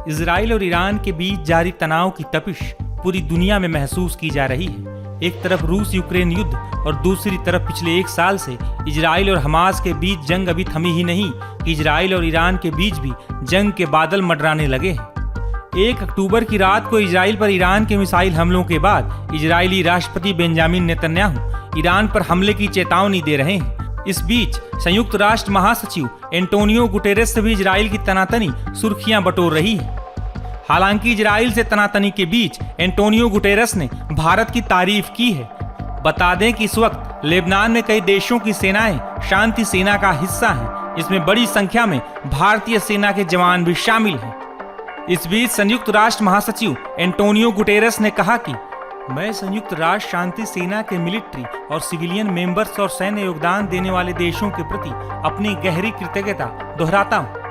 Israel और Iran के बीच जारी तनाव की तपिश पूरी दुनिया में महसूस की जा रही है। एक तरफ रूस यूक्रेन युद्ध और दूसरी तरफ पिछले 1 साल से इजराइल और हमास के बीच जंग अभी थमी ही नहीं कि इजराइल और ईरान के बीच भी जंग के बादल मंडराने लगे हैं। 1 अक्टूबर की रात को इजराइल पर ईरान के मिसाइल हमलों के बाद इजरायली राष्ट्रपति बेंजामिन नेतन्याहू ईरान पर हमले की चेतावनी दे रहे हैं। इस बीच संयुक्त राष्ट्र महासचिव एंटोनियो गुटेरेस से भी इजराइल की तनातनी सुर्खियां बटोर रही है। हालांकि इजराइल से तनातनी के बीच एंटोनियो गुटेरेस ने भारत की तारीफ की है। बता दें कि इस वक्त लेबनान में कई देशों की सेनाएं शांति सेना का हिस्सा हैं, जिसमें बड़ी संख्या में भारतीय सेना के जवान भी शामिल हैं। इस बीच संयुक्त राष्ट्र महासचिव एंटोनियो गुटेरेस ने कहा कि मैं संयुक्त राष्ट्र शांति सेना के मिलिट्री और सिविलियन मेंबर्स और सैन्य योगदान देने वाले देशों के प्रति अपनी गहरी कृतज्ञता दोहराता हूं।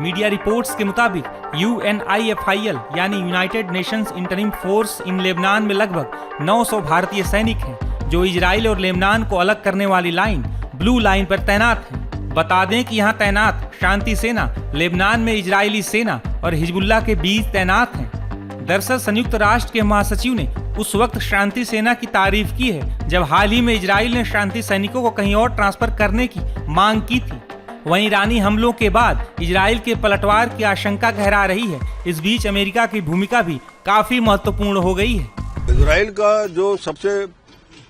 मीडिया रिपोर्ट्स के मुताबिक UNIFIL यानी United Nations interim force in Lebanon में लगभग 900 भारतीय सैनिक हैं, जो इजराइल और लेबनान को अलग करने वाली लाइन ब्लू लाइन पर तैनात हैं। बता दें कि यहाँ तैनात शांति सेना लेबनान में इजरायली सेना और हिजबुल्लाह के बीच तैनात हैं। दरअसल संयुक्त राष्ट्र के महासचिव ने उस वक्त शांति सेना की तारीफ की है जब हाल ही में इजराइल ने शांति सैनिकों को कहीं और ट्रांसफर करने की मांग की थी। वहीं ईरानी हमलों के बाद इजराइल के पलटवार की आशंका गहरा रही है। इस बीच अमेरिका की भूमिका भी काफी महत्वपूर्ण हो गई है। इजराइल का जो सबसे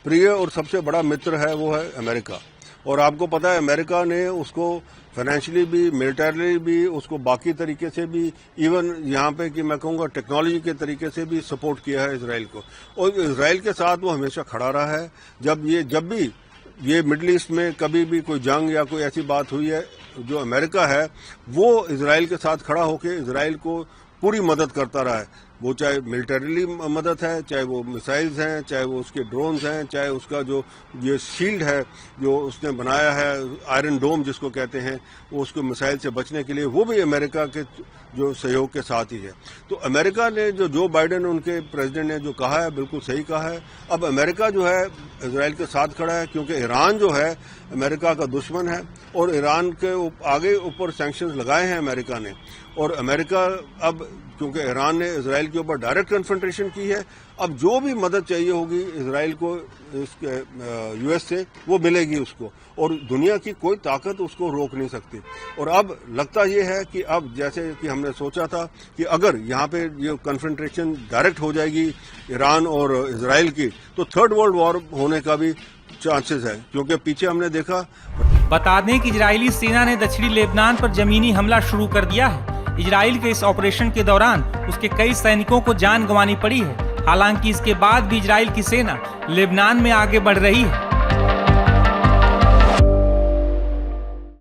प्रिय और सबसे बड़ा मित्र है वो है अमेरिका, और आपको पता है अमेरिका ने उसको फाइनेंशियली भी, मिलिटरली भी, उसको बाकी तरीके से भी, इवन यहाँ पे कि मैं कहूँगा टेक्नोलॉजी के तरीके से भी सपोर्ट किया है इजराइल को। और इजराइल के साथ वो हमेशा खड़ा रहा है। जब भी ये मिडल ईस्ट में कभी भी कोई जंग या कोई ऐसी बात हुई है, जो अमेरिका है वो इजराइल के साथ खड़ा होकर इजराइल को पूरी मदद करता रहा है। वो चाहे मिलिटरीली मदद है, चाहे वो मिसाइल्स हैं, चाहे वो उसके ड्रोन्स हैं, चाहे उसका जो ये शील्ड है जो उसने बनाया है, आयरन डोम जिसको कहते हैं, वो उसको मिसाइल से बचने के लिए, वो भी अमेरिका के जो सहयोग के साथ ही है। तो अमेरिका ने जो बाइडेन उनके प्रेसिडेंट ने जो कहा है बिल्कुल सही कहा है। अब अमेरिका जो है इजराइल के साथ खड़ा है, क्योंकि ईरान जो है अमेरिका का दुश्मन है और ईरान के आगे ऊपर सैंक्शंस लगाए हैं अमेरिका ने। और अमेरिका अब क्योंकि ईरान ने इजराइल के ऊपर डायरेक्ट कन्फ्रंटेशन की है, अब जो भी मदद चाहिए होगी इजराइल को इसके यूएस से वो मिलेगी उसको, और दुनिया की कोई ताकत उसको रोक नहीं सकती। और अब लगता ये है कि अब जैसे कि हमने सोचा था कि अगर यहाँ पे ये कन्फ्रंटेशन डायरेक्ट हो जाएगी ईरान और इजराइल की, तो 3rd वर्ल्ड वॉर होने का भी चांसेस है, क्योंकि पीछे हमने देखा। बता दें कि इजरायली सेना ने दक्षिणी लेबनान पर जमीनी हमला शुरू कर दिया है। इजराइल के इस ऑपरेशन के दौरान उसके कई सैनिकों को जान गंवानी पड़ी है। हालांकि इसके बाद भी इजराइल की सेना लेबनान में आगे बढ़ रही है।